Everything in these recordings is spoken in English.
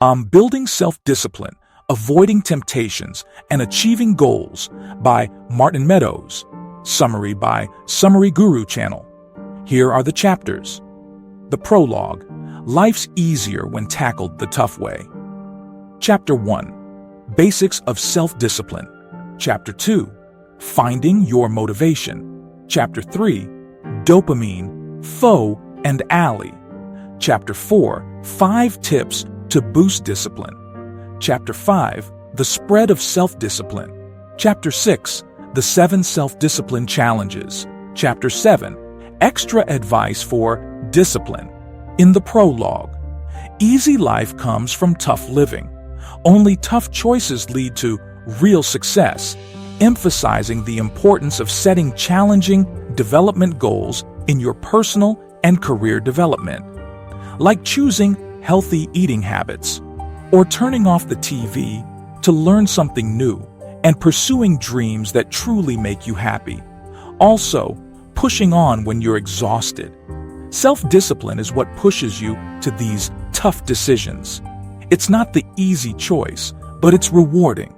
Building Self-Discipline, Avoiding Temptations, and Achieving Goals by Martin Meadows. Summary by Summary Guru Channel. Here are the chapters. The Prologue, Life's Easier When Tackled the Tough Way. Chapter 1, Basics of Self-Discipline. Chapter 2, Finding Your Motivation. Chapter 3, Dopamine, Foe and Ally. Chapter 4, 5 Tips to Boost Discipline. Chapter 5, The Spread of Self-Discipline. Chapter 6, The 7 Self-Discipline Challenges. Chapter 7, Extra Advice for Discipline. In the prologue, easy life comes from tough living. Only tough choices lead to real success, emphasizing the importance of setting challenging development goals in your personal and career development, like choosing healthy eating habits, or turning off the TV to learn something new and pursuing dreams that truly make you happy. Also, pushing on when you're exhausted. Self-discipline is what pushes you to these tough decisions. It's not the easy choice, but it's rewarding.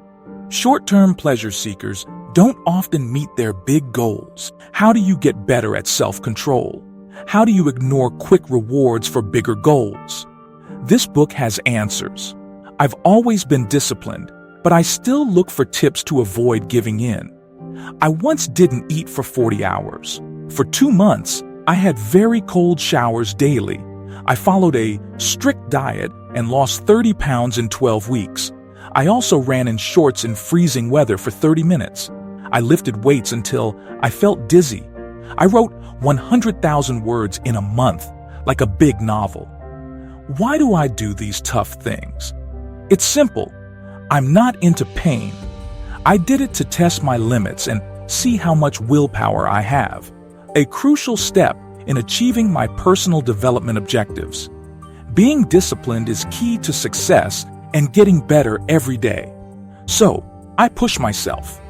Short-term pleasure seekers don't often meet their big goals. How do you get better at self-control? How do you ignore quick rewards for bigger goals? This book has answers. I've always been disciplined, but I still look for tips to avoid giving in. I once didn't eat for 40 hours. For 2 months, I had very cold showers daily. I followed a strict diet and lost 30 pounds in 12 weeks. I also ran in shorts in freezing weather for 30 minutes. I lifted weights until I felt dizzy. I wrote 100,000 words in a month, like a big novel. Why do I do these tough things? It's simple. I'm not into pain. I did it to test my limits and see how much willpower I have. A crucial step in achieving my personal development objectives. Being disciplined is key to success and getting better every day. So, I push myself.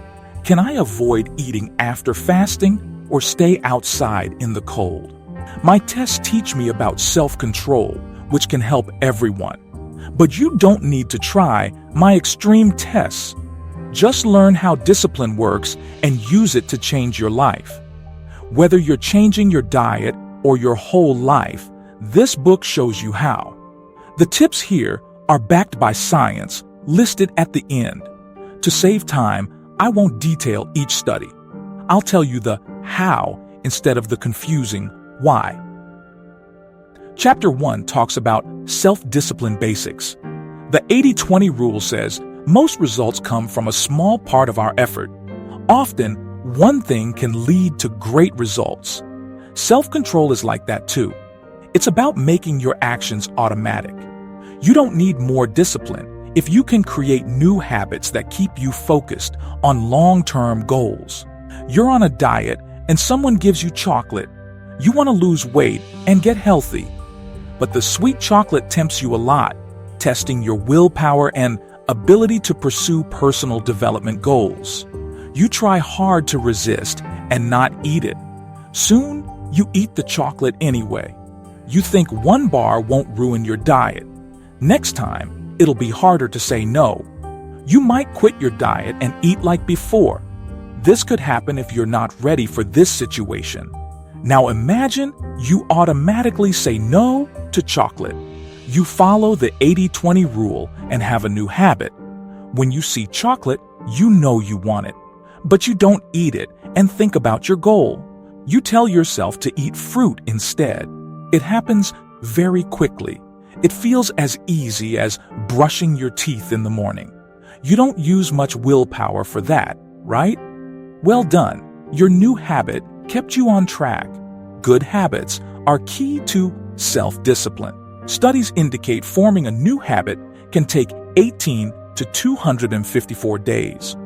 Can I avoid eating after fasting or stay outside in the cold? My tests teach me about self-control, which can help everyone. But you don't need to try my extreme tests. Just learn how discipline works and use it to change your life. Whether you're changing your diet or your whole life, this book shows you how. The tips here are backed by science, listed at the end. To save time, I won't detail each study. I'll tell you the how instead of the confusing why. Chapter 1 talks about self-discipline basics. The 80-20 rule says most results come from a small part of our effort. Often, one thing can lead to great results. Self-control is like that too. It's about making your actions automatic. You don't need more discipline if you can create new habits that keep you focused on long-term goals. You're on a diet and someone gives you chocolate. You want to lose weight and get healthy. But the sweet chocolate tempts you a lot, testing your willpower and ability to pursue personal development goals. You try hard to resist and not eat it. Soon, you eat the chocolate anyway. You think one bar won't ruin your diet. Next time, it'll be harder to say no. You might quit your diet and eat like before. This could happen if you're not ready for this situation. Now imagine you automatically say no to chocolate. You follow the 80-20 rule and have a new habit. When you see chocolate, you know you want it. But you don't eat it and think about your goal. You tell yourself to eat fruit instead. It happens very quickly. It feels as easy as brushing your teeth in the morning. You don't use much willpower for that, right? Well done. Your new habit kept you on track. Good habits are key to self-discipline. Studies indicate forming a new habit can take 18 to 254 days.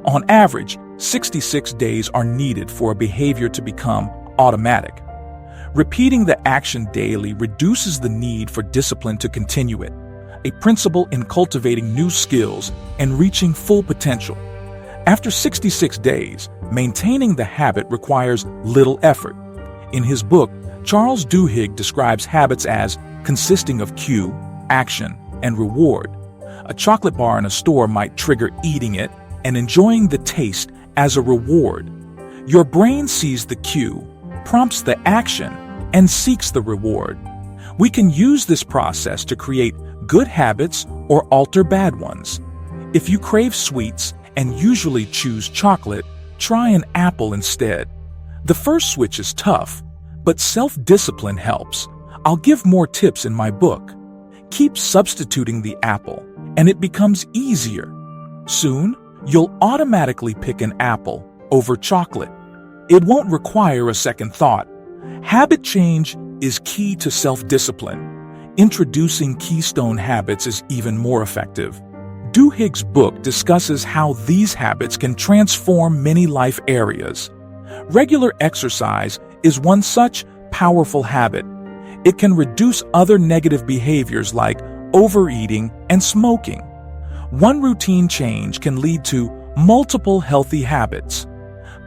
On average, 66 days are needed for a behavior to become automatic. Repeating the action daily reduces the need for discipline to continue it, a principle in cultivating new skills and reaching full potential. After 66 days, maintaining the habit requires little effort. In his book, Charles Duhigg describes habits as consisting of cue, action, and reward. A chocolate bar in a store might trigger eating it and enjoying the taste as a reward. Your brain sees the cue, prompts the action, and seeks the reward. We can use this process to create good habits or alter bad ones. If you crave sweets and usually choose chocolate, try an apple instead. The first switch is tough, but self-discipline helps. I'll give more tips in my book. Keep substituting the apple, and it becomes easier. Soon, you'll automatically pick an apple over chocolate. It won't require a second thought. Habit change is key to self-discipline. Introducing Keystone habits is even more effective. Duhigg's book discusses how these habits can transform many life areas. Regular exercise is one such powerful habit. It can reduce other negative behaviors like overeating and smoking. One routine change can lead to multiple healthy habits.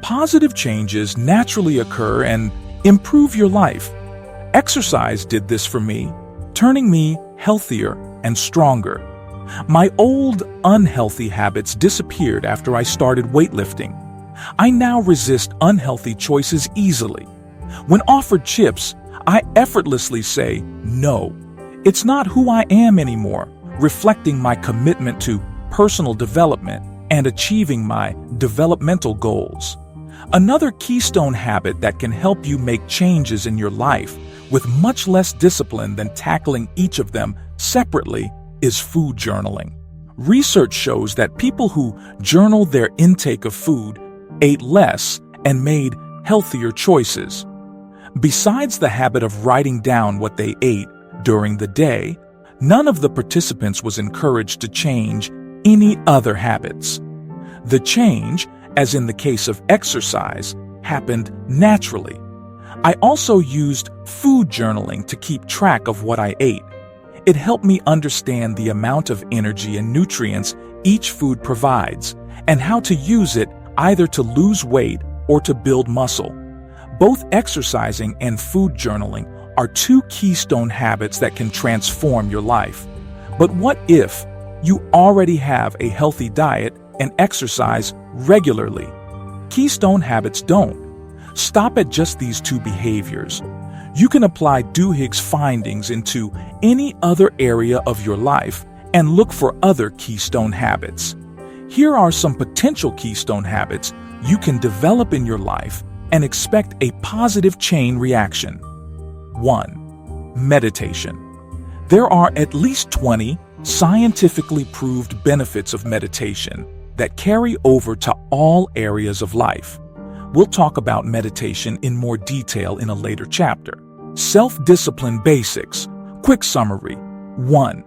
Positive changes naturally occur and improve your life. Exercise did this for me, turning me healthier and stronger. My old unhealthy habits disappeared after I started weightlifting. I now resist unhealthy choices easily. When offered chips, I effortlessly say no. It's not who I am anymore, reflecting my commitment to personal development and achieving my developmental goals. Another keystone habit that can help you make changes in your life with much less discipline than tackling each of them separately is food journaling. Research shows that people who journal their intake of food ate less and made healthier choices. Besides the habit of writing down what they ate during the day, none of the participants was encouraged to change any other habits. The change, as in the case of exercise, happened naturally. I also used food journaling to keep track of what I ate. It helped me understand the amount of energy and nutrients each food provides and how to use it either to lose weight or to build muscle. Both exercising and food journaling are two keystone habits that can transform your life. But what if you already have a healthy diet and exercise regularly? Keystone habits don't. Stop at just these two behaviors. You can apply Duhigg's findings into any other area of your life and look for other keystone habits. Here are some potential keystone habits you can develop in your life and expect a positive chain reaction. 1. Meditation. There are at least 20 scientifically proved benefits of meditation that carry over to all areas of life. We'll talk about meditation in more detail in a later chapter. Self-discipline basics. Quick summary. 1.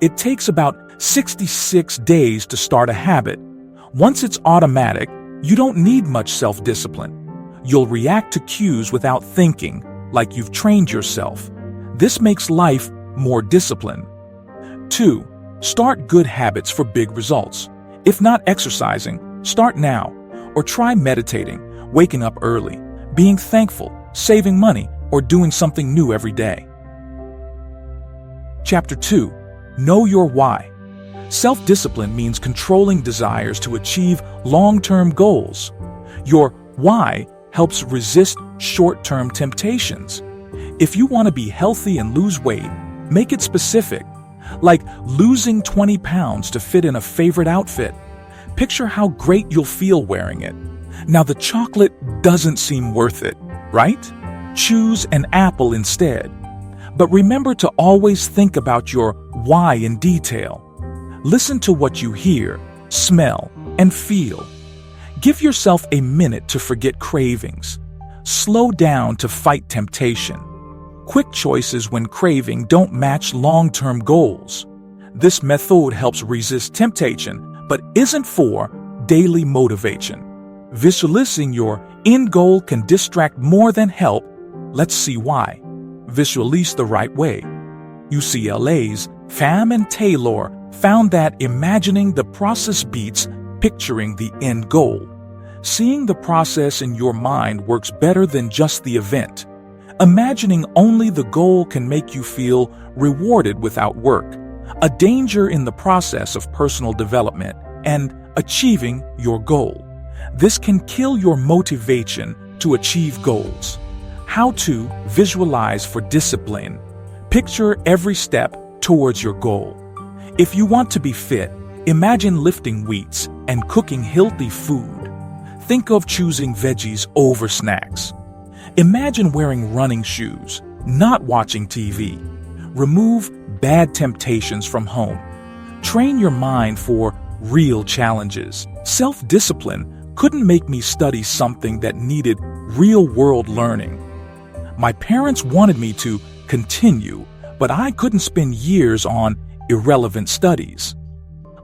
It takes about 66 days to start a habit. Once it's automatic, you don't need much self-discipline. You'll react to cues without thinking, like you've trained yourself. This makes life more disciplined. 2. Start good habits for big results. If not exercising, start now, or try meditating, waking up early, being thankful, saving money, or doing something new every day. Chapter 2. Know your why. Self-discipline means controlling desires to achieve long-term goals. Your why helps resist short-term temptations. If you want to be healthy and lose weight, make it specific, like losing 20 pounds to fit in a favorite outfit. Picture how great you'll feel wearing it. Now the chocolate doesn't seem worth it, right? Choose an apple instead. But remember to always think about your why in detail. Listen to what you hear, smell, and feel. Give yourself a minute to forget cravings. Slow down to fight temptation. Quick choices when craving don't match long-term goals. This method helps resist temptation, but isn't for daily motivation. Visualizing your end goal can distract more than help. Let's see why. Visualize the right way. UCLA's Pham and Taylor found that imagining the process beats picturing the end goal. Seeing the process in your mind works better than just the event. Imagining only the goal can make you feel rewarded without work. a danger in the process of personal development and achieving your goal. This can kill your motivation to achieve goals. How to visualize for discipline. Picture every step towards your goal. If you want to be fit, imagine lifting weights and cooking healthy food. Think of choosing veggies over snacks. Imagine wearing running shoes, not watching TV. Remove bad temptations from home. Train your mind for real challenges. Self-discipline couldn't make me study something that needed real-world learning. My parents wanted me to continue, but I couldn't spend years on irrelevant studies.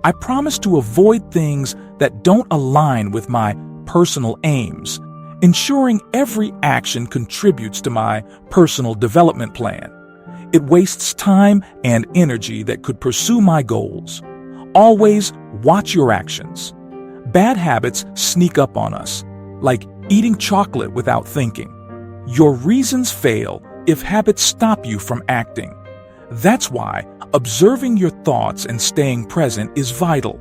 I promised to avoid things that don't align with my personal aims, ensuring every action contributes to my personal development plan. It wastes time and energy that could pursue my goals. Always watch your actions. Bad habits sneak up on us, like eating chocolate without thinking. Your reasons fail if habits stop you from acting. That's why observing your thoughts and staying present is vital.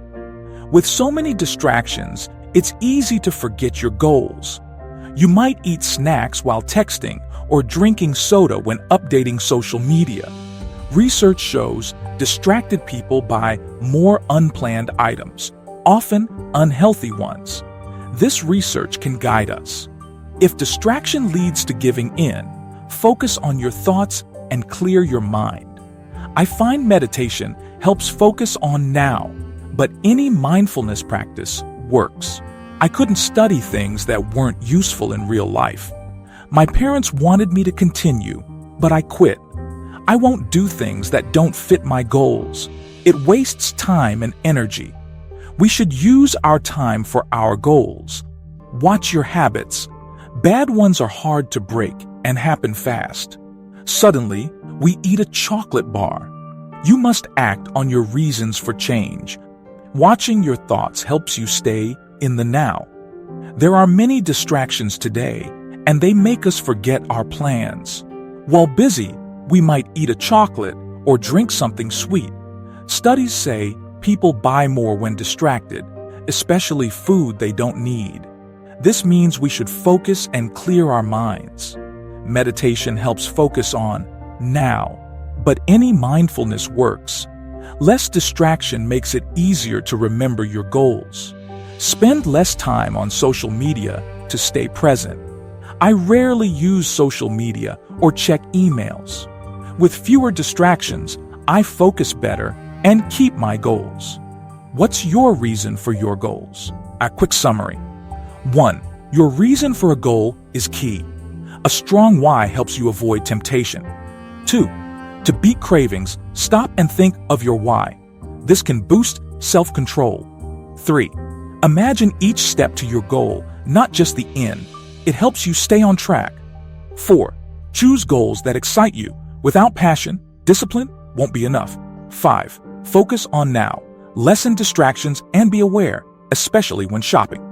With so many distractions, it's easy to forget your goals. You might eat snacks while texting or drinking soda when updating social media. Research shows distracted people buy more unplanned items, often unhealthy ones. This research can guide us. If distraction leads to giving in, focus on your thoughts and clear your mind. I find meditation helps focus on now, but any mindfulness practice works. I couldn't study things that weren't useful in real life. My parents wanted me to continue, but I quit. I won't do things that don't fit my goals. It wastes time and energy. We should use our time for our goals. Watch your habits. Bad ones are hard to break and happen fast. Suddenly, we eat a chocolate bar. You must act on your reasons for change. Watching your thoughts helps you stay in the now. There are many distractions today, and they make us forget our plans. While busy, we might eat a chocolate or drink something sweet. Studies say people buy more when distracted, especially food they don't need. This means we should focus and clear our minds. Meditation helps focus on now, but any mindfulness works. Less distraction makes it easier to remember your goals. Spend less time on social media to stay present. I rarely use social media or check emails. With fewer distractions, I focus better and keep my goals. What's your reason for your goals? A quick summary. 1. Your reason for a goal is key. A strong why helps you avoid temptation. 2. To beat cravings, stop and think of your why. This can boost self-control. 3. Imagine each step to your goal, not just the end. It helps you stay on track. 4. Choose goals that excite you. Without passion, discipline won't be enough. 5. Focus on now. Lessen distractions and be aware, especially when shopping.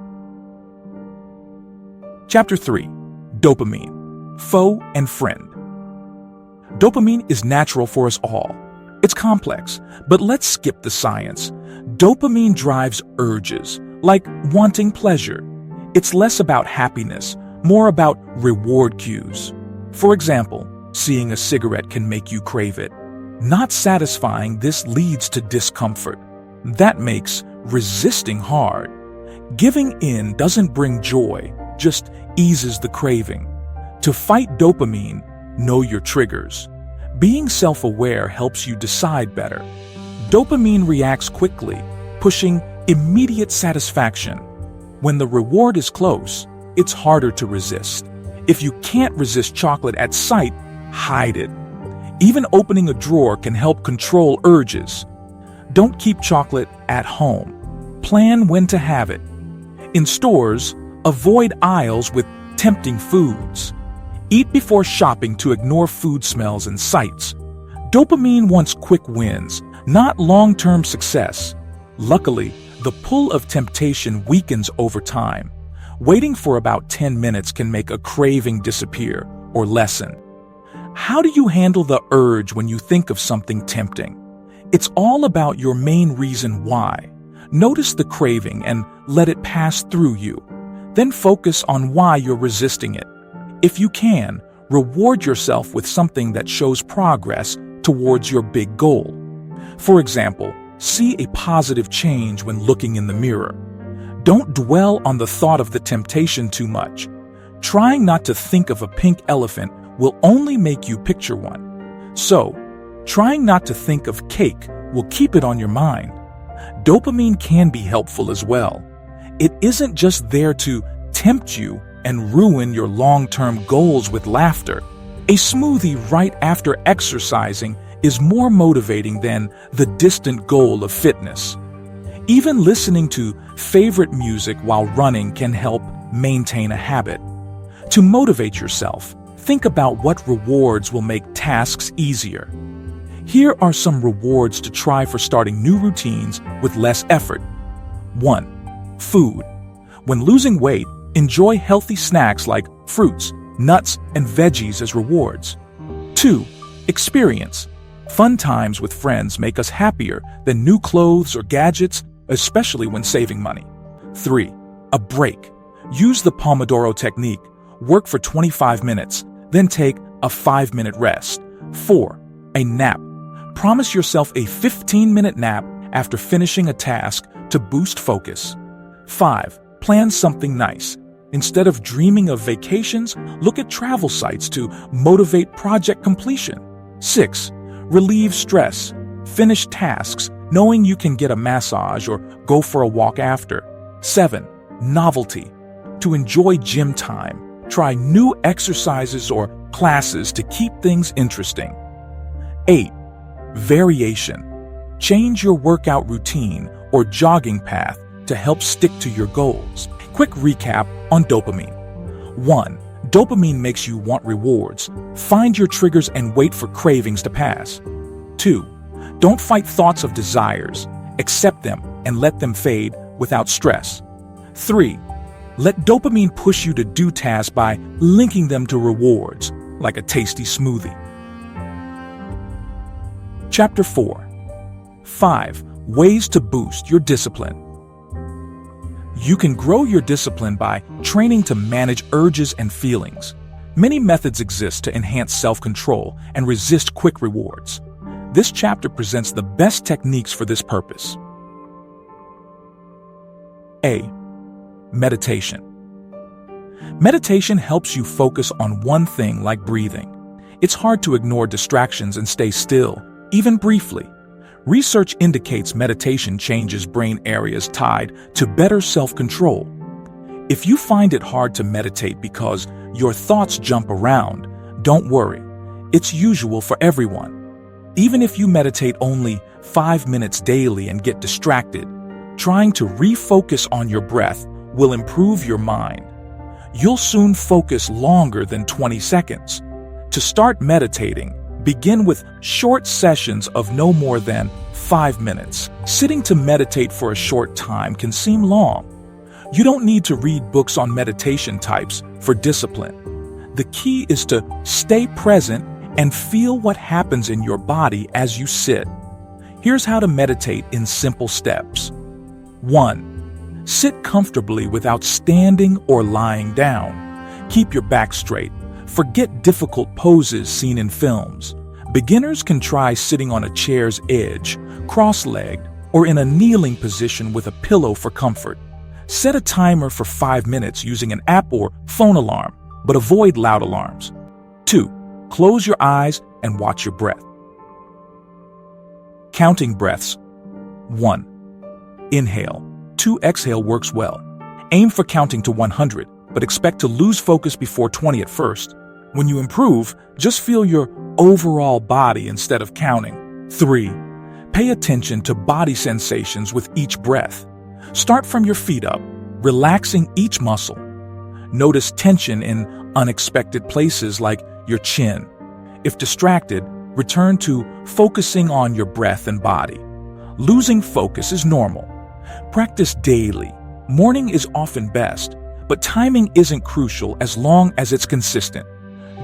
Chapter 3. Dopamine, foe and friend. Dopamine is natural for us all. It's complex, but let's skip the science. Dopamine drives urges, like wanting pleasure. It's less about happiness, more about reward cues. For example, seeing a cigarette can make you crave it. Not satisfying this leads to discomfort. That makes resisting hard. Giving in doesn't bring joy, just eases the craving. To fight dopamine, know your triggers. Being self-aware helps you decide better. Dopamine reacts quickly, pushing immediate satisfaction. When the reward is close, it's harder to resist. If you can't resist chocolate at sight, hide it. Even opening a drawer can help control urges. Don't keep chocolate at home. Plan when to have it. In stores, avoid aisles with tempting foods. Eat before shopping to ignore food smells and sights. Dopamine wants quick wins, not long-term success. Luckily, the pull of temptation weakens over time. Waiting for about 10 minutes can make a craving disappear or lessen. How do you handle the urge when you think of something tempting? It's all about your main reason why. Notice the craving and let it pass through you. Then focus on why you're resisting it. If you can, reward yourself with something that shows progress towards your big goal. For example, see a positive change when looking in the mirror. Don't dwell on the thought of the temptation too much. Trying not to think of a pink elephant will only make you picture one. So, trying not to think of cake will keep it on your mind. Dopamine can be helpful as well. It isn't just there to tempt you and ruin your long-term goals with laughter. A smoothie right after exercising is more motivating than the distant goal of fitness. Even listening to favorite music while running can help maintain a habit. To motivate yourself, think about what rewards will make tasks easier. Here are some rewards to try for starting new routines with less effort. 1. Food. When losing weight, enjoy healthy snacks like fruits, nuts, and veggies as rewards. 2. Experience. Fun times with friends make us happier than new clothes or gadgets, especially when saving money. 3. A break. Use the Pomodoro technique. Work for 25 minutes, then take a 5-minute rest. 4. A nap. Promise yourself a 15-minute nap after finishing a task to boost focus. 5. Plan something nice. Instead of dreaming of vacations, look at travel sites to motivate project completion. 6. Relieve stress. Finish tasks, knowing you can get a massage or go for a walk after. 7. Novelty. To enjoy gym time, try new exercises or classes to keep things interesting. 8. Variation. Change your workout routine or jogging path to help stick to your goals. Quick recap on dopamine. 1. Dopamine makes you want rewards. Find your triggers and wait for cravings to pass. 2. Don't fight thoughts of desires. Accept them and let them fade without stress. 3. Let dopamine push you to do tasks by linking them to rewards, like a tasty smoothie. Chapter 4. 5. Ways to boost your discipline. You can grow your discipline by training to manage urges and feelings. Many methods exist to enhance self-control and resist quick rewards. This chapter presents the best techniques for this purpose. A. Meditation. Meditation helps you focus on one thing like breathing. It's hard to ignore distractions and stay still, even briefly. Research indicates meditation changes brain areas tied to better self-control. If you find it hard to meditate because your thoughts jump around, don't worry. It's usual for everyone. Even if you meditate only 5 minutes daily and get distracted, trying to refocus on your breath will improve your mind. You'll soon focus longer than 20 seconds. To start meditating, begin with short sessions of no more than 5 minutes. Sitting to meditate for a short time can seem long. You don't need to read books on meditation types for discipline. The key is to stay present and feel what happens in your body as you sit. Here's how to meditate in simple steps. 1. Sit comfortably without standing or lying down. Keep your back straight. Forget difficult poses seen in films. Beginners can try sitting on a chair's edge, cross-legged, or in a kneeling position with a pillow for comfort. Set a timer for 5 minutes using an app or phone alarm, but avoid loud alarms. 2. Close your eyes and watch your breath. Counting breaths. 1. Inhale. 2. Exhale works well. Aim for counting to 100, but expect to lose focus before 20 at first. When you improve, just feel your overall body instead of counting. 3. Pay attention to body sensations with each breath. Start from your feet up, relaxing each muscle. Notice tension in unexpected places like your chin. If distracted, return to focusing on your breath and body. Losing focus is normal. Practice daily. Morning is often best, but timing isn't crucial as long as it's consistent.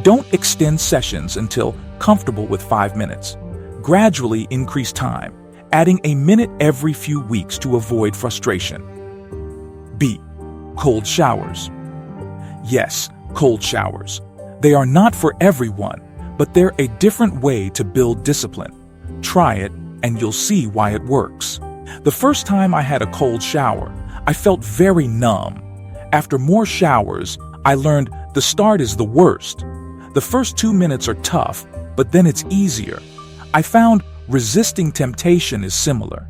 Don't extend sessions until comfortable with 5 minutes. Gradually increase time, adding a minute every few weeks to avoid frustration. B. Cold showers. Yes, cold showers. They are not for everyone, but they're a different way to build discipline. Try it, and you'll see why it works. The first time I had a cold shower, I felt very numb. After more showers, I learned the start is the worst. The first 2 minutes are tough, but then it's easier. I found resisting temptation is similar.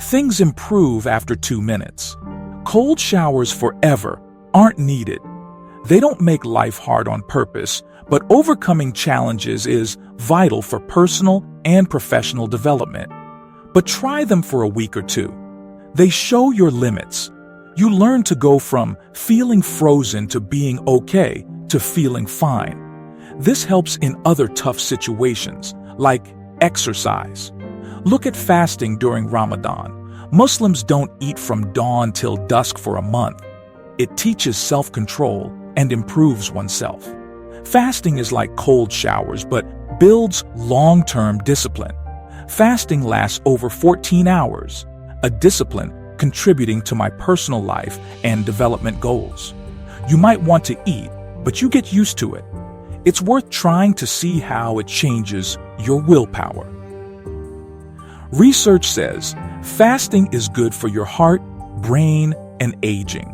Things improve after 2 minutes. Cold showers forever aren't needed. They don't make life hard on purpose, but overcoming challenges is vital for personal and professional development. But try them for a week or two. They show your limits. You learn to go from feeling frozen to being okay to feeling fine. This helps in other tough situations, like exercise. Look at fasting during Ramadan. Muslims don't eat from dawn till dusk for a month. It teaches self-control and improves oneself. Fasting is like cold showers, but builds long-term discipline. Fasting lasts over 14 hours, a discipline contributing to my personal life and development goals. You might want to eat, but you get used to it. It's worth trying to see how it changes your willpower. Research says fasting is good for your heart, brain, and aging.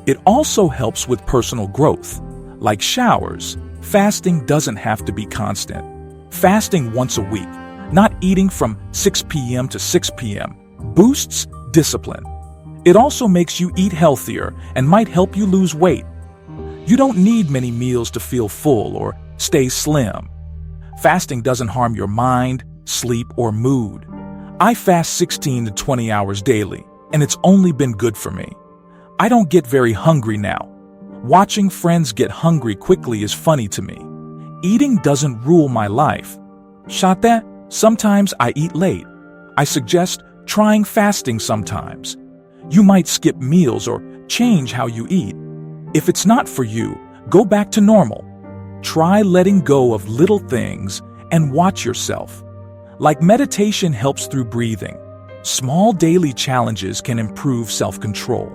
It also helps with personal growth. Like showers, fasting doesn't have to be constant. Fasting once a week, not eating from 6 p.m. to 6 p.m., boosts discipline. It also makes you eat healthier and might help you lose weight. You don't need many meals to feel full or stay slim. Fasting doesn't harm your mind, sleep, or mood. I fast 16 to 20 hours daily, and it's only been good for me. I don't get very hungry now. Watching friends get hungry quickly is funny to me. Eating doesn't rule my life. Shate, sometimes I eat late. I suggest trying fasting sometimes. You might skip meals or change how you eat. If it's not for you, go back to normal. Try letting go of little things and watch yourself. Like meditation helps through breathing, small daily challenges can improve self-control.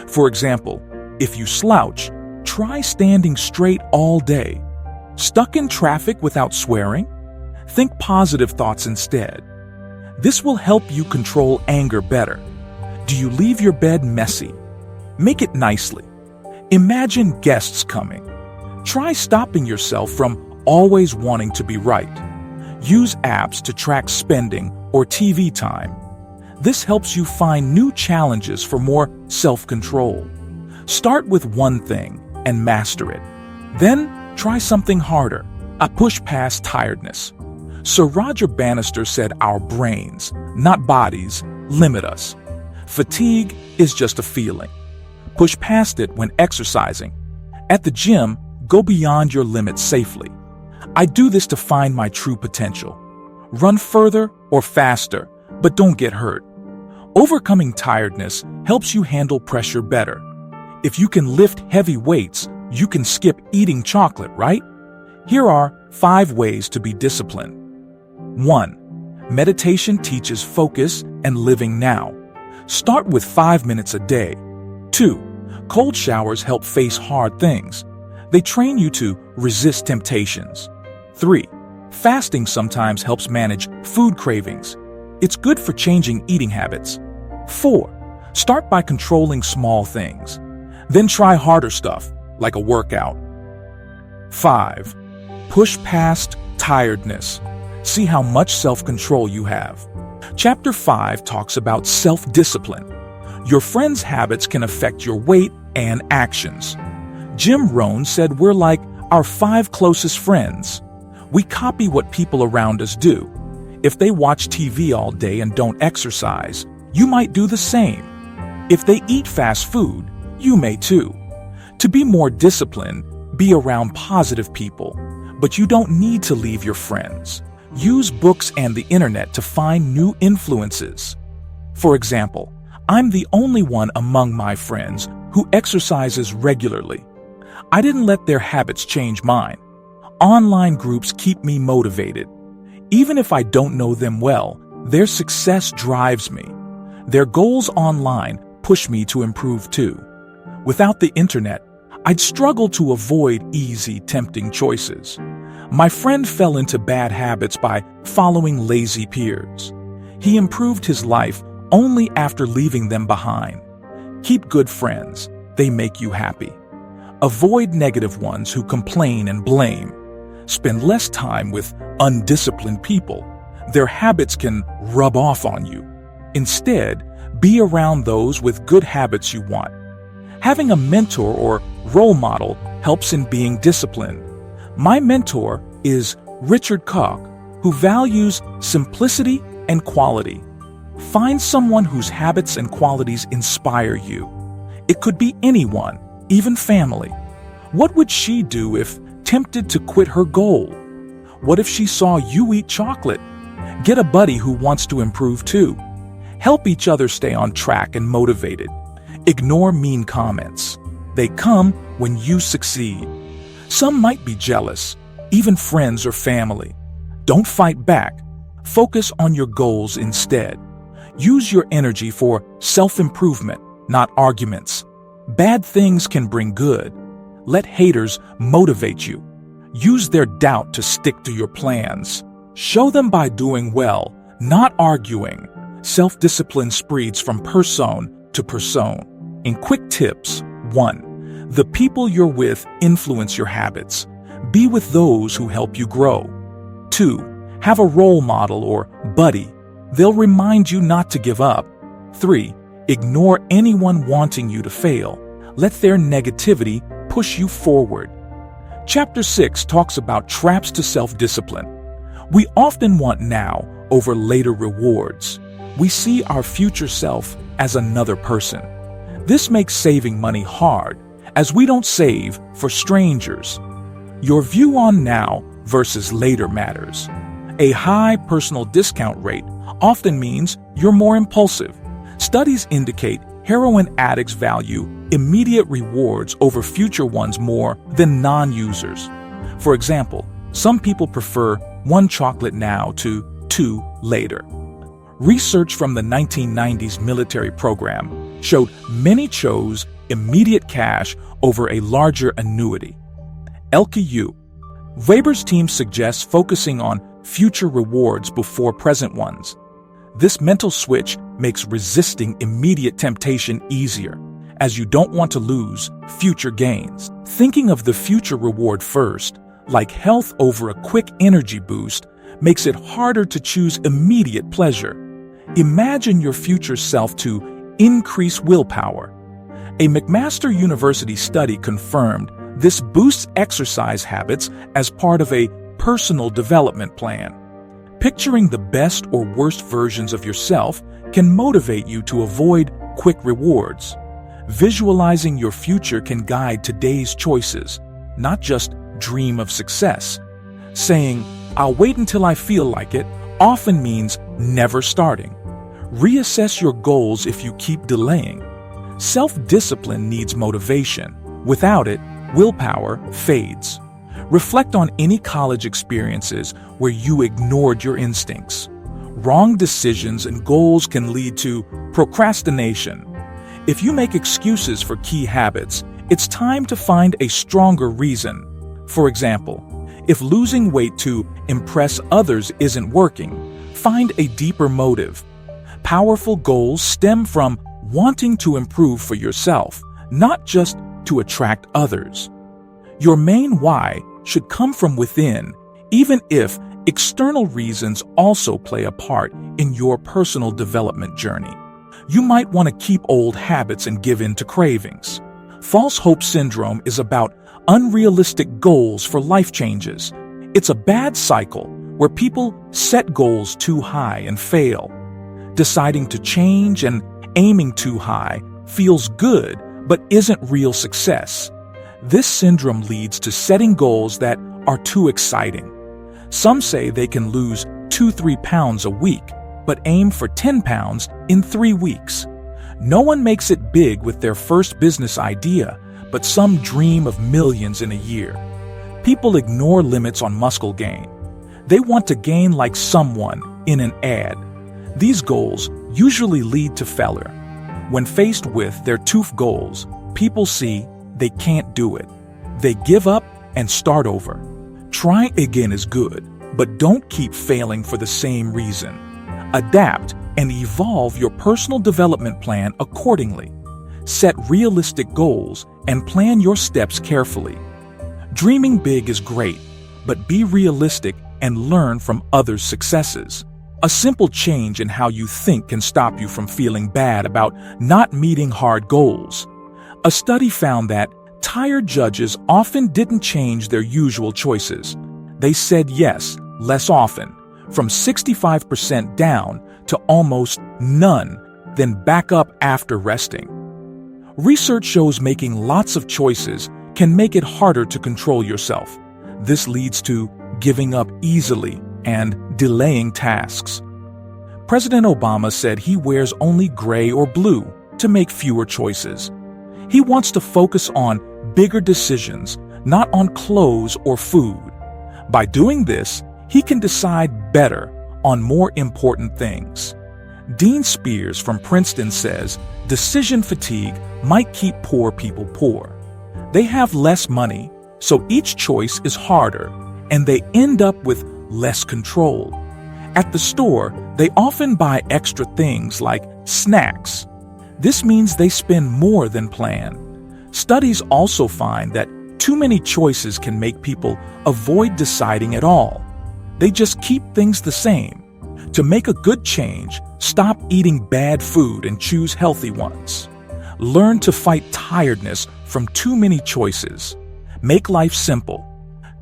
For example, if you slouch, try standing straight all day. Stuck in traffic without swearing? Think positive thoughts instead. This will help you control anger better. Do you leave your bed messy? Make it nicely. Imagine guests coming. Try stopping yourself from always wanting to be right. Use apps to track spending or TV time. This helps you find new challenges for more self-control. Start with one thing and master it. Then try something harder. Push past tiredness. Sir Roger Bannister said our brains, not bodies, limit us. Fatigue is just a feeling. Push past it when exercising. At the gym, go beyond your limits safely. I do this to find my true potential. Run further or faster, but don't get hurt. Overcoming tiredness helps you handle pressure better. If you can lift heavy weights, you can skip eating chocolate, right? Here are 5 ways to be disciplined. 1. Meditation teaches focus and living now. Start with 5 minutes a day. 2. Cold showers help face hard things. They train you to resist temptations. 3. Fasting sometimes helps manage food cravings. It's good for changing eating habits. 4. Start by controlling small things. Then try harder stuff, like a workout. 5. Push past tiredness. See how much self-control you have. Chapter 5 talks about self-discipline. Your friends' habits can affect your weight and actions. Jim Rohn said we're like our 5 closest friends. We copy what people around us do. If they watch TV all day and don't exercise, you might do the same. If they eat fast food, you may too. To be more disciplined, be around positive people, but you don't need to leave your friends. Use books and the internet to find new influences. For example, I'm the only one among my friends who exercises regularly. I didn't let their habits change mine. Online groups keep me motivated. Even if I don't know them well, their success drives me. Their goals online push me to improve too. Without the internet, I'd struggle to avoid easy, tempting choices. My friend fell into bad habits by following lazy peers. He improved his life only after leaving them behind. Keep good friends. They make you happy. Avoid negative ones who complain and blame. Spend less time with undisciplined people. Their habits can rub off on you. Instead, be around those with good habits you want. Having a mentor or role model helps in being disciplined. My mentor is Richard Koch, who values simplicity and quality. Find someone whose habits and qualities inspire you. It could be anyone, even family. What would she do if tempted to quit her goal? What if she saw you eat chocolate? Get a buddy who wants to improve too. Help each other stay on track and motivated. Ignore mean comments. They come when you succeed. Some might be jealous, even friends or family. Don't fight back. Focus on your goals instead. Use your energy for self-improvement, not arguments. Bad things can bring good. Let haters motivate you. Use their doubt to stick to your plans. Show them by doing well, not arguing. Self-discipline spreads from person to person. In quick tips, 1. The people you're with influence your habits. Be with those who help you grow. 2. Have a role model or buddy. They'll remind you not to give up. 3. Ignore anyone wanting you to fail. Let their negativity push you forward. Chapter 6 talks about traps to self-discipline. We often want now over later rewards. We see our future self as another person. This makes saving money hard, as we don't save for strangers. Your view on now versus later matters. A high personal discount rate often means you're more impulsive. Studies indicate heroin addicts value immediate rewards over future ones more than non-users. For example, some people prefer 1 chocolate now to 2 later. Research from the 1990s military program showed many chose immediate cash over a larger annuity. LKU. Weber's team suggests focusing on future rewards before present ones. This mental switch makes resisting immediate temptation easier, as you don't want to lose future gains. Thinking of the future reward first, like health over a quick energy boost, makes it harder to choose immediate pleasure. Imagine your future self to increase willpower. A McMaster University study confirmed this boosts exercise habits as part of a personal development plan. Picturing the best or worst versions of yourself can motivate you to avoid quick rewards. Visualizing your future can guide today's choices, not just dream of success. Saying, "I'll wait until I feel like it," often means never starting. Reassess your goals if you keep delaying. Self-discipline needs motivation. Without it, willpower fades. Reflect on any college experiences where you ignored your instincts. Wrong decisions and goals can lead to procrastination. If you make excuses for key habits, it's time to find a stronger reason. For example, if losing weight to impress others isn't working, find a deeper motive. Powerful goals stem from wanting to improve for yourself, not just to attract others. Your main why should come from within, even if external reasons also play a part in your personal development journey. You might want to keep old habits and give in to cravings. False hope syndrome is about unrealistic goals for life changes. It's a bad cycle where people set goals too high and fail. Deciding to change and aiming too high feels good but isn't real success. This syndrome leads to setting goals that are too exciting. Some say they can lose 2-3 pounds a week, but aim for 10 pounds in 3 weeks. No one makes it big with their first business idea, but some dream of millions in a year. People ignore limits on muscle gain. They want to gain like someone in an ad. These goals usually lead to failure. When faced with their tough goals, people see they can't do it. They give up and start over. Trying again is good, but don't keep failing for the same reason. Adapt and evolve your personal development plan accordingly. Set realistic goals and plan your steps carefully. Dreaming big is great, but be realistic and learn from others' successes. A simple change in how you think can stop you from feeling bad about not meeting hard goals. A study found that tired judges often didn't change their usual choices. They said yes less often, from 65% down to almost none, then back up after resting. Research shows making lots of choices can make it harder to control yourself. This leads to giving up easily and delaying tasks. President Obama said he wears only gray or blue to make fewer choices. He wants to focus on bigger decisions, not on clothes or food. By doing this, he can decide better on more important things. Dean Spears from Princeton says decision fatigue might keep poor people poor. They have less money, so each choice is harder, and they end up with less control. At the store, they often buy extra things like snacks. This means they spend more than planned. Studies also find that too many choices can make people avoid deciding at all. They just keep things the same. To make a good change, stop eating bad food and choose healthy ones. Learn to fight tiredness from too many choices. Make life simple.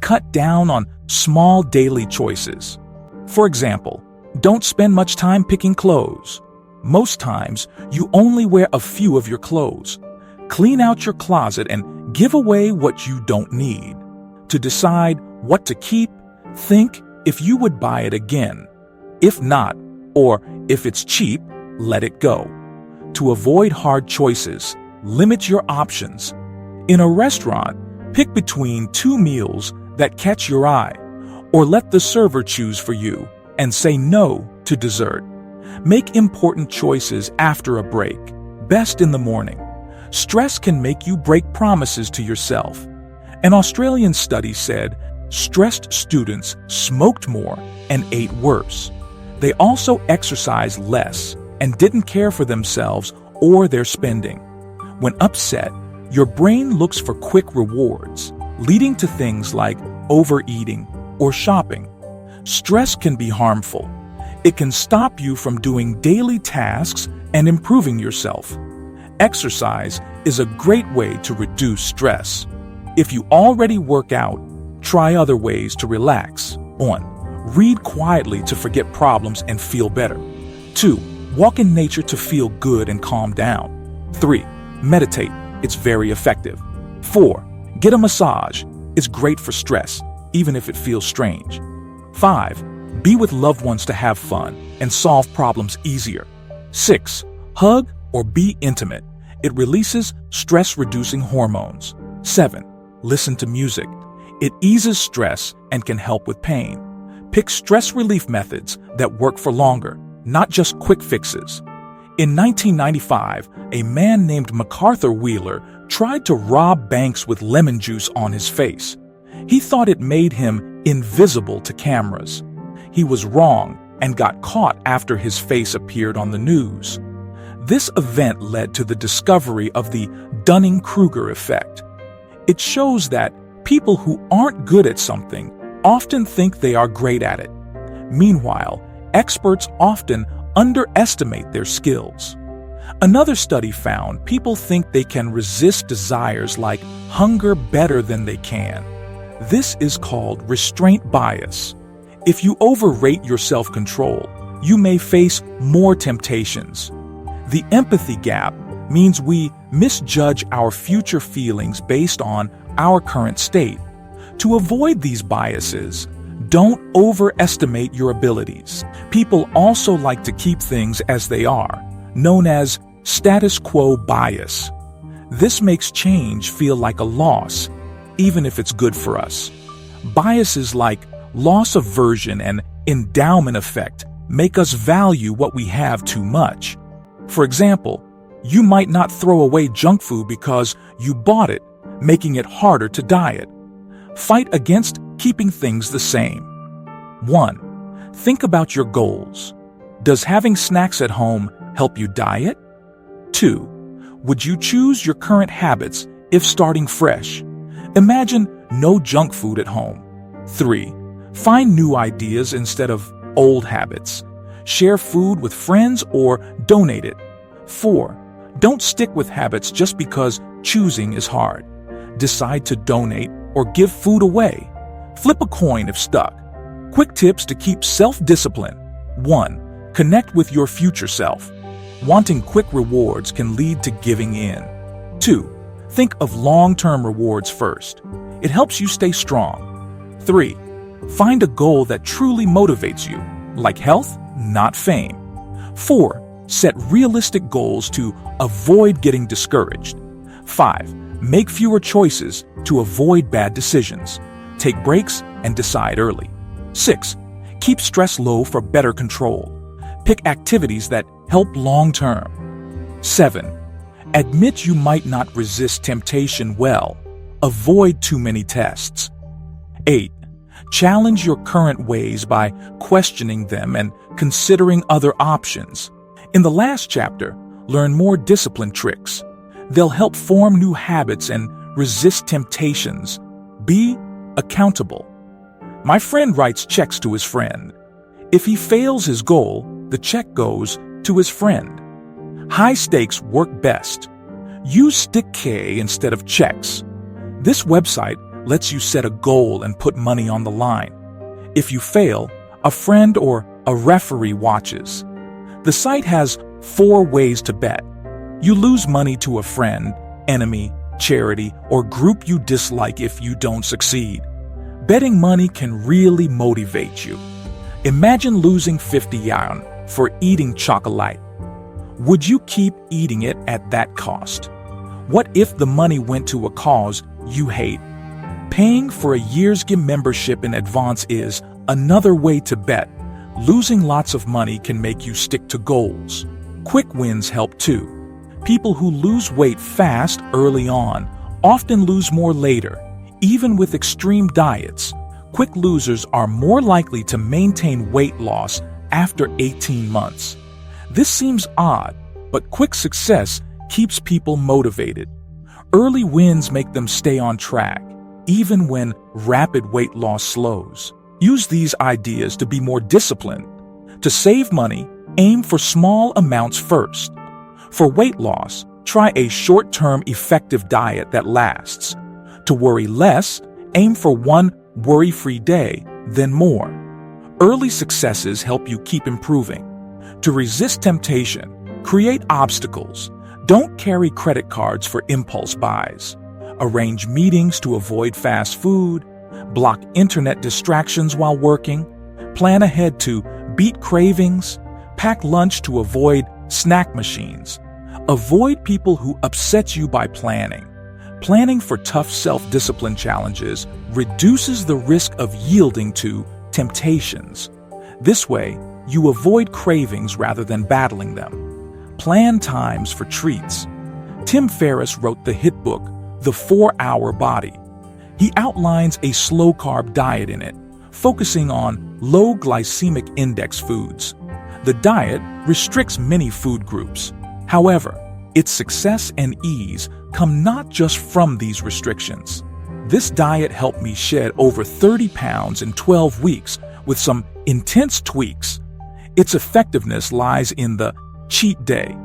Cut down on small daily choices. For example, don't spend much time picking clothes. Most times, you only wear a few of your clothes. Clean out your closet and give away what you don't need. To decide what to keep, think if you would buy it again. If not, or if it's cheap, let it go. To avoid hard choices, limit your options. In a restaurant, pick between two meals that catch your eye, or let the server choose for you and say no to dessert. Make important choices after a break, best in the morning. Stress can make you break promises to yourself. An Australian study said stressed students smoked more and ate worse. They also exercised less and didn't care for themselves or their spending. When upset, your brain looks for quick rewards, leading to things like overeating or shopping. Stress can be harmful. It can stop you from doing daily tasks and improving yourself. Exercise is a great way to reduce stress. If you already work out, try other ways to relax. 1. Read quietly to forget problems and feel better. 2. Walk in nature to feel good and calm down. 3. Meditate. It's very effective. 4. Get a massage. It's great for stress, even if it feels strange. 5. Be with loved ones to have fun and solve problems easier. 6. Hug or be intimate. It releases stress-reducing hormones. 7. Listen to music. It eases stress and can help with pain. Pick stress relief methods that work for longer, not just quick fixes. In 1995, a man named MacArthur Wheeler tried to rob banks with lemon juice on his face. He thought it made him invisible to cameras. He was wrong and got caught after his face appeared on the news. This event led to the discovery of the Dunning-Kruger effect. It shows that people who aren't good at something often think they are great at it. Meanwhile, experts often underestimate their skills. Another study found people think they can resist desires like hunger better than they can. This is called restraint bias. If you overrate your self-control, you may face more temptations. The empathy gap means we misjudge our future feelings based on our current state. To avoid these biases, don't overestimate your abilities. People also like to keep things as they are, known as status quo bias. This makes change feel like a loss, even if it's good for us. Biases like loss aversion and endowment effect make us value what we have too much. For example, you might not throw away junk food because you bought it, making it harder to diet. Fight against keeping things the same. 1. Think about your goals. Does having snacks at home help you diet? 2. Would you choose your current habits if starting fresh? Imagine no junk food at home. 3. Find new ideas instead of old habits. Share food with friends or donate it. 4. Don't stick with habits just because choosing is hard. Decide to donate or give food away. Flip a coin if stuck. Quick tips to keep self-discipline. 1. Connect with your future self. Wanting quick rewards can lead to giving in. 2. Think of long-term rewards first. It helps you stay strong. 3. Find a goal that truly motivates you, like health, not fame. 4. Set realistic goals to avoid getting discouraged. 5. Make fewer choices to avoid bad decisions. Take breaks and decide early. 6. Keep stress low for better control. Pick activities that help long-term. 7. Admit you might not resist temptation well. Avoid too many tests. 8. Challenge your current ways by questioning them and considering other options. In the last chapter, learn more discipline tricks. They'll help form new habits and resist temptations. Be accountable. My friend writes checks to his friend. If he fails his goal, the check goes to his friend. High stakes work best. Use Stick K instead of checks. This website lets you set a goal and put money on the line. If you fail, a friend or a referee watches. The site has 4 ways to bet. You lose money to a friend, enemy, charity, or group you dislike if you don't succeed. Betting money can really motivate you. Imagine losing 50 yuan for eating chocolate. Would you keep eating it at that cost? What if the money went to a cause you hate? Paying for a year's gym membership in advance is another way to bet. Losing lots of money can make you stick to goals. Quick wins help too. People who lose weight fast early on often lose more later. Even with extreme diets, quick losers are more likely to maintain weight loss after 18 months. This seems odd, but quick success keeps people motivated. Early wins make them stay on track, even when rapid weight loss slows. Use these ideas to be more disciplined. To save money, aim for small amounts first. For weight loss, try a short-term effective diet that lasts. To worry less, aim for one worry-free day, then more. Early successes help you keep improving. To resist temptation, create obstacles. Don't carry credit cards for impulse buys. Arrange meetings to avoid fast food. Block internet distractions while working. Plan ahead to beat cravings. Pack lunch to avoid snack machines. Avoid people who upset you by planning. Planning for tough self-discipline challenges reduces the risk of yielding to temptations. This way, you avoid cravings rather than battling them. Plan times for treats. Tim Ferriss wrote the hit book, The 4-Hour Body. He outlines a slow-carb diet in it, focusing on low glycemic index foods. The diet restricts many food groups. However, its success and ease come not just from these restrictions. This diet helped me shed over 30 pounds in 12 weeks with some intense tweaks. Its effectiveness lies in the cheat day.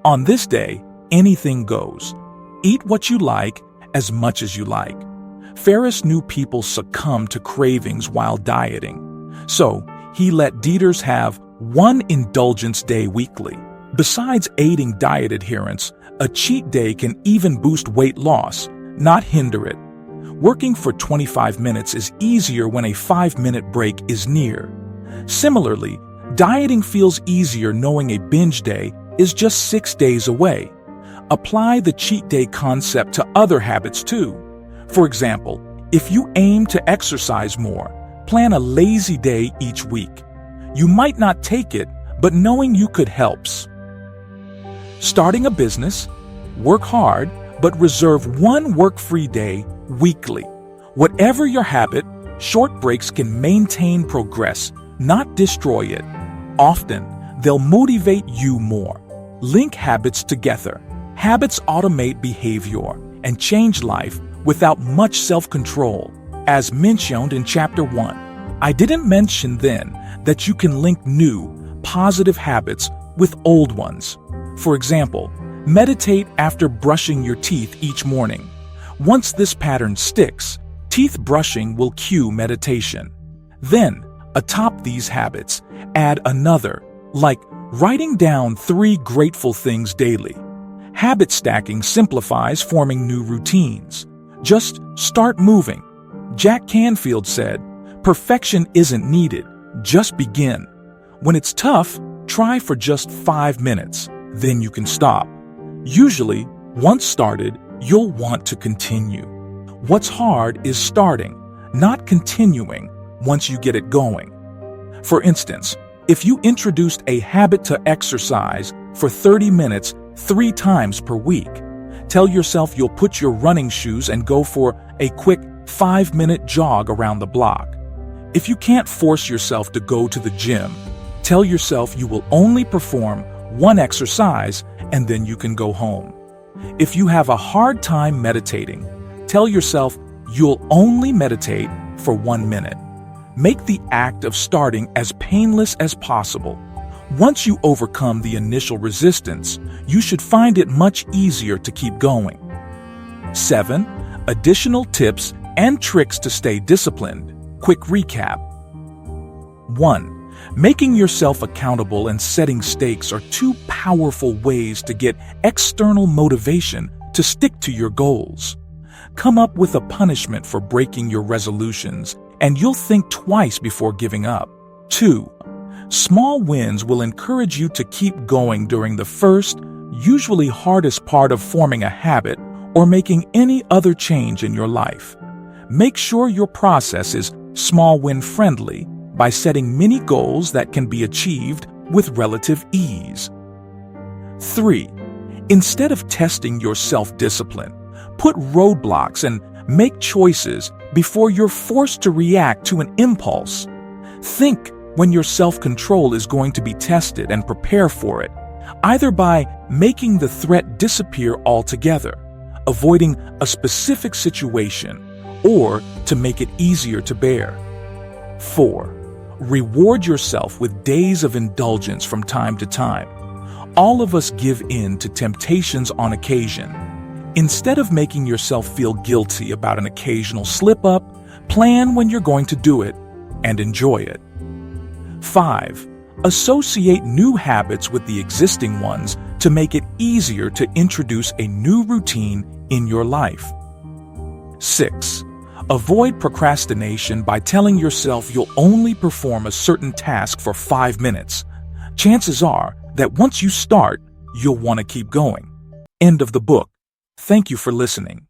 On this day, anything goes. Eat what you like as much as you like. Ferriss knew people succumb to cravings while dieting, so he let dieters have one indulgence day weekly. Besides aiding diet adherence, a cheat day can even boost weight loss, not hinder it. Working for 25 minutes is easier when a 5-minute break is near. Similarly, dieting feels easier knowing a binge day is just 6 days away. Apply the cheat day concept to other habits too. For example, if you aim to exercise more, Plan a lazy day each week. You might not take it, but knowing you could helps. Starting a business, work hard, but reserve one work-free day weekly. Whatever your habit, short breaks can maintain progress, not destroy it. Often, they'll motivate you more. Link habits together. Habits automate behavior and change life without much self-control, as mentioned in Chapter 1. I didn't mention then that you can link new, positive habits with old ones. For example, meditate after brushing your teeth each morning. Once this pattern sticks, teeth brushing will cue meditation. Then, atop these habits, add another, like writing down 3 grateful things daily. Habit stacking simplifies forming new routines. Just start moving. Jack Canfield said, "Perfection isn't needed, just begin. When it's tough, try for just 5 minutes, then you can stop. Usually, once started, you'll want to continue. What's hard is starting, not continuing once you get it going." For instance, if you introduced a habit to exercise for 30 minutes 3 times per week, tell yourself you'll put your running shoes and go for a quick 5-minute jog around the block. If you can't force yourself to go to the gym, tell yourself you will only perform 1 exercise and then you can go home. If you have a hard time meditating, tell yourself you'll only meditate for 1 minute. Make the act of starting as painless as possible. Once you overcome the initial resistance, you should find it much easier to keep going. 7. Additional tips and tricks to stay disciplined. Quick recap. 1. Making yourself accountable and setting stakes are 2 powerful ways to get external motivation to stick to your goals. Come up with a punishment for breaking your resolutions, and you'll think twice before giving up. 2. Small wins will encourage you to keep going during the first, usually hardest part of forming a habit or making any other change in your life. Make sure your process is small win friendly by setting mini goals that can be achieved with relative ease. 3. Instead of testing your self-discipline, put roadblocks and make choices before you're forced to react to an impulse. Think when your self-control is going to be tested and prepare for it, either by making the threat disappear altogether, avoiding a specific situation, or to make it easier to bear. 4. Reward yourself with days of indulgence from time to time. All of us give in to temptations on occasion. Instead of making yourself feel guilty about an occasional slip-up, plan when you're going to do it and enjoy it. 5. Associate new habits with the existing ones to make it easier to introduce a new routine in your life. 6. Avoid procrastination by telling yourself you'll only perform a certain task for 5 minutes. Chances are that once you start, you'll want to keep going. End of the book. Thank you for listening.